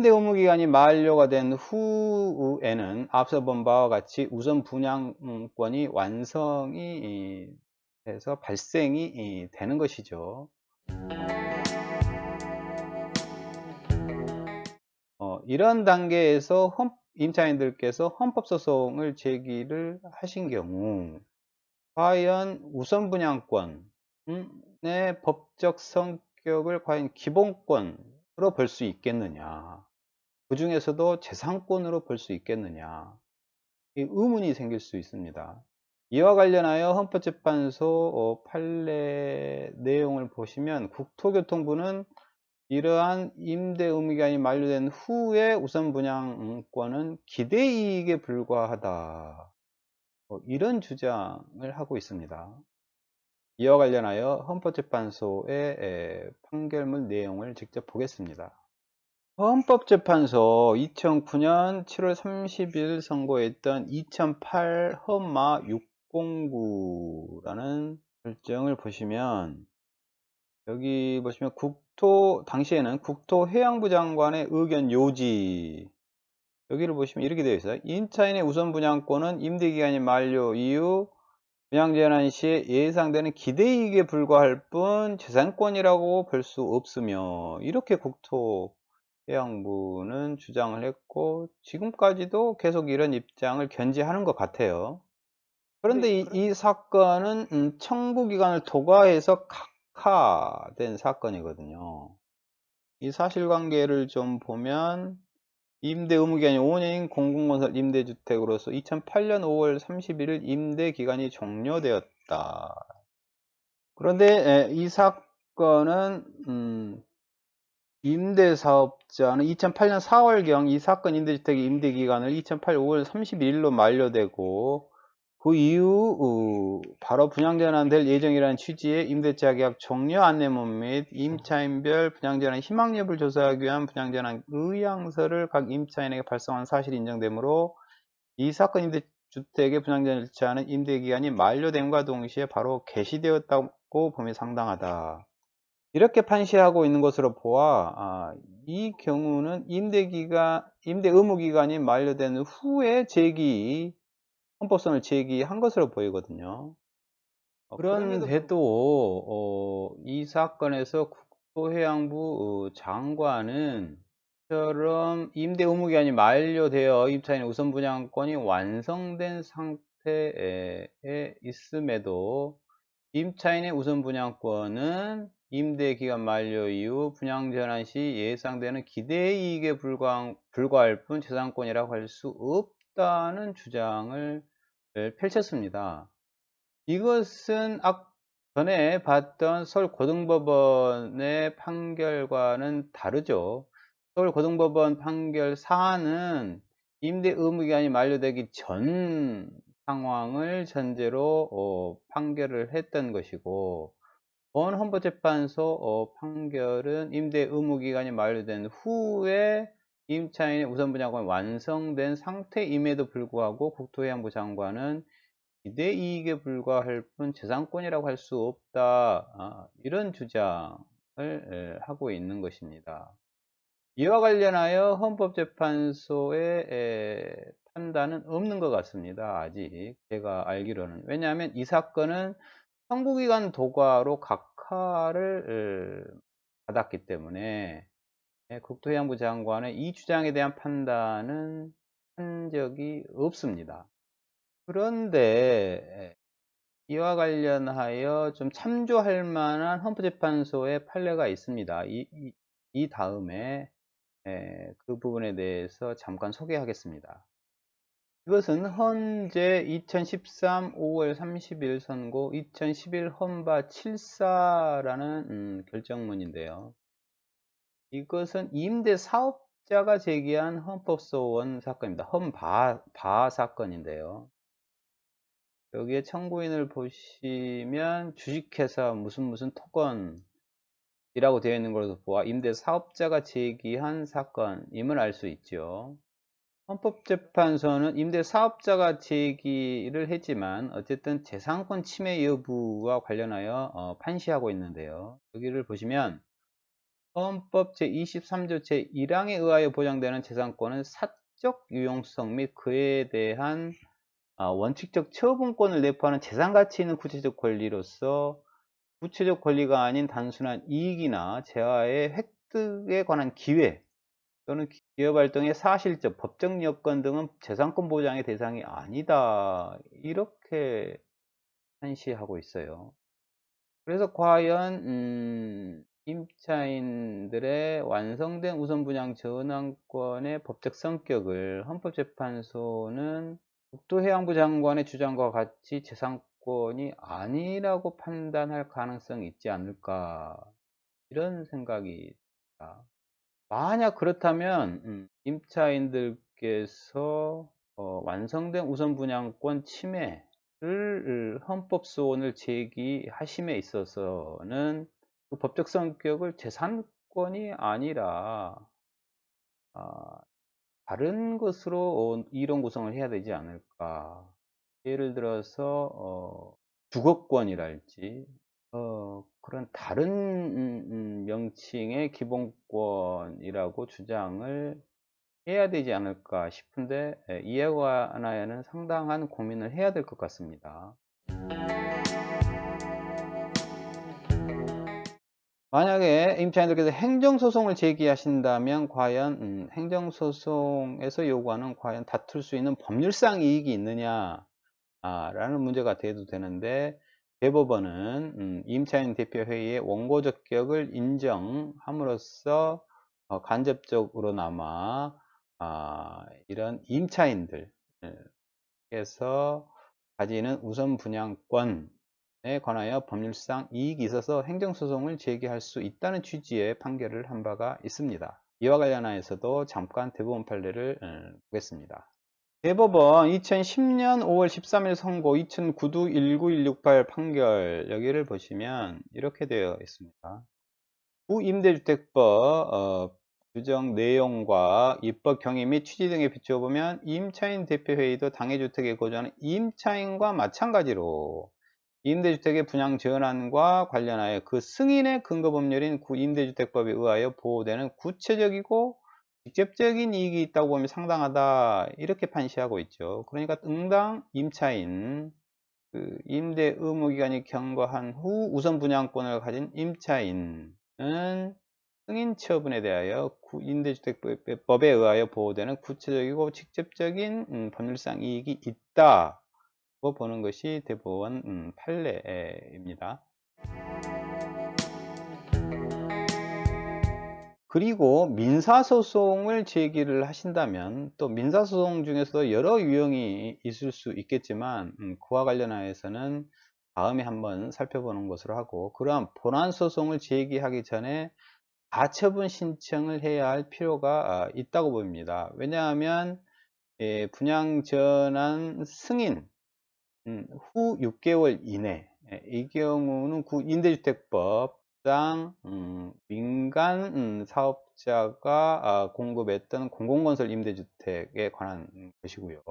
임대 의무 기간이 만료가 된 후에는 앞서 본 바와 같이 우선 분양권이 완성이 돼서 발생이 되는 것이죠. 이런 단계에서 임차인들께서 헌법소송을 제기를 하신 경우 과연 우선 분양권의 법적 성격을 과연 기본권으로 볼 수 있겠느냐, 그 중에서도 재산권으로 볼 수 있겠느냐, 이 의문이 생길 수 있습니다. 이와 관련하여 헌법재판소 판례 내용을 보시면 국토교통부는 이러한 임대 의무기간이 만료된 후에 우선 분양권은 기대이익에 불과하다, 이런 주장을 하고 있습니다. 이와 관련하여 헌법재판소의 판결문 내용을 직접 보겠습니다. 헌법재판소 2009년 7월 30일 선고했던 2008 헌마 609라는 결정을 보시면, 여기 보시면 당시에는 국토해양부 장관의 의견 요지, 여기를 보시면 이렇게 되어 있어요. 임차인의 우선 분양권은 임대기간이 만료 이후 분양 제한 시에 예상되는 기대이익에 불과할 뿐 재산권이라고 볼 수 없으며, 이렇게 국토해양부는 주장을 했고 지금까지도 계속 이런 입장을 견지하는 것 같아요. 그런데 이 사건은 청구기간을 도과해서 각하된 사건이거든요. 이 사실관계를 좀 보면 임대 의무기간이 5년인 공공건설 임대주택으로서 2008년 5월 31일 임대기간이 종료되었다. 그런데 이 사건은 임대사업자는 2008년 4월경 이 사건 임대주택의 임대기간을 2008 5월 31일로 만료되고 그 이후 바로 분양전환될 예정이라는 취지의 임대차 계약 종료 안내문 및 임차인별 분양전환 희망 여부를 조사하기 위한 분양전환 의향서를 각 임차인에게 발송한 사실이 인정되므로 이 사건 임대주택의 분양전환 절차는 임대기간이 만료됨과 동시에 바로 개시되었다고 봄이 상당하다, 이렇게 판시하고 있는 것으로 보아 이 경우는 임대 의무기간이 만료된 후에 헌법소송을 제기한 것으로 보이거든요. 그런데도 이 사건에서 국토해양부 장관은 처럼 임대 의무기간이 만료되어 임차인의 우선 분양권이 완성된 상태에 있음에도 임차인의 우선 분양권은 임대기간 만료 이후 분양 전환 시 예상되는 기대이익에 불과할 뿐 재산권이라고 할 수 없다는 주장을 펼쳤습니다. 이것은 전에 봤던 서울고등법원의 판결과는 다르죠. 서울고등법원 판결 사안은 임대 의무기간이 만료되기 전 상황을 전제로 판결을 했던 것이고, 본 헌법재판소 판결은 임대 의무기간이 만료된 후에 임차인의 우선 분양권이 완성된 상태임에도 불구하고 국토해양부 장관은 기대이익에 불과할 뿐 재산권이라고 할 수 없다, 이런 주장을 하고 있는 것입니다. 이와 관련하여 헌법재판소의 판단은 없는 것 같습니다. 아직 제가 알기로는. 왜냐하면 이 사건은 청구기간 도과로 각하를 받았기 때문에 국토해양부 장관의 이 주장에 대한 판단은 한 적이 없습니다. 그런데 이와 관련하여 좀 참조할 만한 헌법재판소의 판례가 있습니다. 이 다음에 그 부분에 대해서 잠깐 소개하겠습니다. 이것은 헌재 2013 5월 30일 선고 2011 헌바 74라는 결정문인데요. 이것은 임대사업자가 제기한 헌법소원 사건입니다. 헌바 사건인데요. 여기에 청구인을 보시면 주식회사 무슨 토건이라고 되어 있는 것으로 보아 임대사업자가 제기한 사건임을 알 수 있죠. 헌법재판소는 임대사업자가 제기를 했지만 어쨌든 재산권 침해 여부와 관련하여 판시하고 있는데요. 여기를 보시면 헌법 제23조 제1항에 의하여 보장되는 재산권은 사적 유용성 및 그에 대한 원칙적 처분권을 내포하는 재산 가치 있는 구체적 권리로서 구체적 권리가 아닌 단순한 이익이나 재화의 획득에 관한 기회 또는 기업 활동의 사실적, 법적 여건 등은 재산권 보장의 대상이 아니다. 이렇게 한시하고 있어요. 그래서 과연 임차인들의 완성된 우선분양 전환권의 법적 성격을 헌법재판소는 국토해양부 장관의 주장과 같이 재산권이 아니라고 판단할 가능성이 있지 않을까 이런 생각이 듭니다. 만약 그렇다면 임차인들께서 완성된 우선분양권 침해를 헌법소원을 제기하심에 있어서는 그 법적 성격을 재산권이 아니라 다른 것으로 이론 구성을 해야 되지 않을까. 예를 들어서 주거권이랄지 그런 다른 명칭의 기본권이라고 주장을 해야 되지 않을까 싶은데 이에 관하여는 상당한 고민을 해야 될 것 같습니다. 만약에 임차인들께서 행정소송을 제기하신다면 과연 행정소송에서 요구하는 과연 다툴 수 있는 법률상 이익이 있느냐 라는 문제가 돼도 되는데 대법원은 임차인 대표회의의 원고 적격을 인정함으로써 간접적으로나마 이런 임차인들께서 가지는 우선 분양권에 관하여 법률상 이익이 있어서 행정소송을 제기할 수 있다는 취지의 판결을 한 바가 있습니다. 이와 관련하여서도 잠깐 대법원 판례를 보겠습니다. 대법원 2010년 5월 13일 선고 2009도 19168 판결 여기를 보시면 이렇게 되어 있습니다. 구임대주택법 규정 내용과 입법 경위 및 취지 등에 비추어 보면 임차인 대표회의도 당해주택에 거주하는 임차인과 마찬가지로 임대주택의 분양 전환과 관련하여 그 승인의 근거 법률인 구임대주택법에 의하여 보호되는 구체적이고 직접적인 이익이 있다고 보면 상당하다 이렇게 판시하고 있죠. 그러니까 응당 임차인 그 임대 의무기간이 경과한 후 우선 분양권을 가진 임차인은 승인 처분에 대하여 임대주택법에 의하여 보호되는 구체적이고 직접적인 법률상 이익이 있다고 보는 것이 대법원 판례입니다. 그리고 민사소송을 제기를 하신다면 또 민사소송 중에서도 여러 유형이 있을 수 있겠지만 그와 관련하여서는 다음에 한번 살펴보는 것으로 하고 그러한 본안소송을 제기하기 전에 가처분 신청을 해야 할 필요가 있다고 봅니다. 왜냐하면 분양 전환 승인 후 6개월 이내 이 경우는 임대주택법상 민간 사업자가 공급했던 공공건설 임대주택에 관한 것이고요.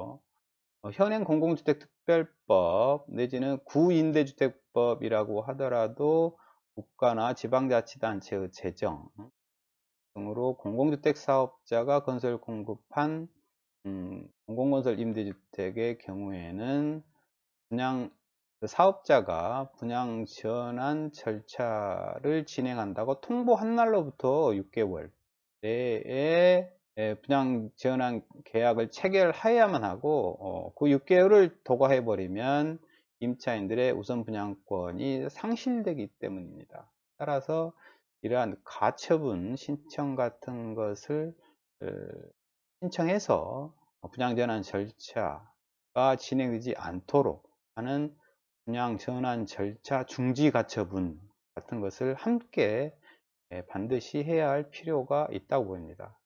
현행 공공주택특별법 내지는 구임대주택법이라고 하더라도 국가나 지방자치단체의 재정 등으로 공공주택 사업자가 건설 공급한 공공건설 임대주택의 경우에는 분양 그 사업자가 분양 전환 절차를 진행한다고 통보한 날로부터 6개월 내에 분양 전환 계약을 체결해야만 하고 그 6개월을 도과해 버리면 임차인들의 우선 분양권이 상실되기 때문입니다. 따라서 이러한 가처분 신청 같은 것을 신청해서 분양 전환 절차가 진행되지 않도록 하는 분양 전환 절차 중지 가처분 같은 것을 함께 반드시 해야 할 필요가 있다고 보입니다.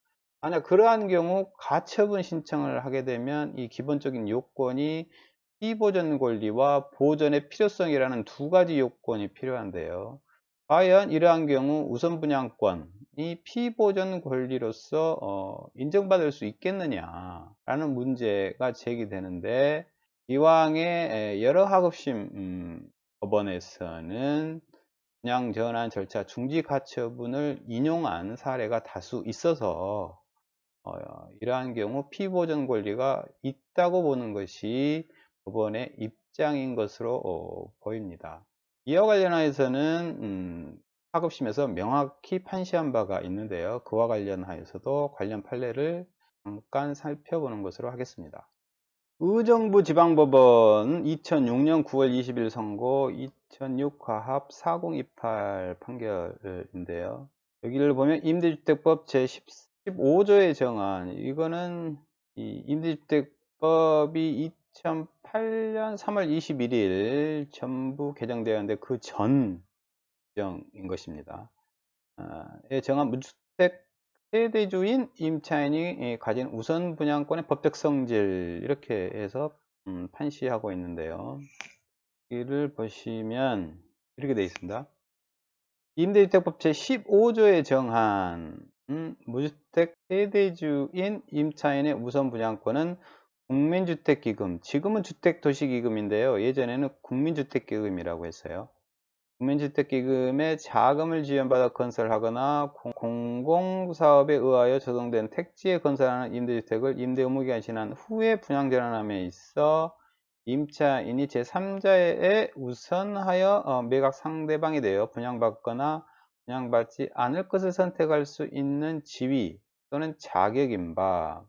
만약 그러한 경우 가처분 신청을 하게 되면 이 기본적인 요건이 피보전 권리와 보전의 필요성이라는 두 가지 요건이 필요한데요. 과연 이러한 경우 우선 분양권이 피보전 권리로서 인정받을 수 있겠느냐라는 문제가 제기되는데 이왕에 여러 하급심 법원에서는 분양 전환 절차 중지 가처분을 인용한 사례가 다수 있어서 이러한 경우 피보전 권리가 있다고 보는 것이 법원의 입장인 것으로 보입니다. 이와 관련하여서는 하급심에서 명확히 판시한 바가 있는데요. 그와 관련하여서도 관련 판례를 잠깐 살펴보는 것으로 하겠습니다. 의정부 지방법원 2006년 9월 20일 선고 2006 가합 4028 판결인데요. 여기를 보면 임대주택법 제15조의 정한, 이거는 이 임대주택법이 2008년 3월 21일 전부 개정되었는데 그 전 정인 것입니다. 에 정한 무주택 세대주인 임차인이 가진 우선 분양권의 법적 성질, 이렇게 해서 판시하고 있는데요. 이를 보시면 이렇게 되어 있습니다. 임대주택법 제15조의 정한 무주택 세대주인 임차인의 우선 분양권은 국민주택기금, 지금은 주택도시기금인데요. 예전에는 국민주택기금이라고 했어요. 국민주택기금에 자금을 지원받아 건설하거나 공공사업에 의하여 조성된 택지에 건설하는 임대주택을 임대의무기간이 지난 후에 분양전환함에 있어 임차인이 제3자에 우선하여 매각 상대방이 되어 분양받거나 분양받지 않을 것을 선택할 수 있는 지위 또는 자격인 바,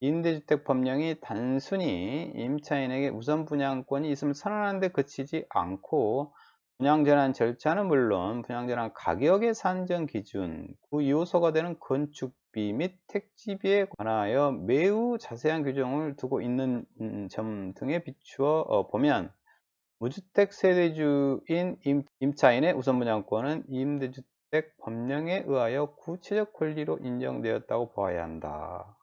임대주택 법령이 단순히 임차인에게 우선 분양권이 있음을 선언하는 데 그치지 않고 분양전환 절차는 물론 분양전환 가격의 산정 기준, 그 요소가 되는 건축비 및 택지비에 관하여 매우 자세한 규정을 두고 있는 점 등에 비추어 보면 무주택 세대주인 임차인의 우선 분양권은 임대주택 법령에 의하여 구체적 권리로 인정되었다고 보아야 한다.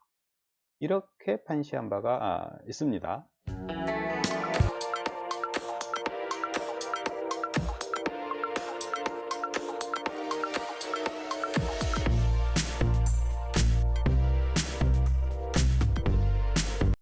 이렇게 판시한 바가 있습니다.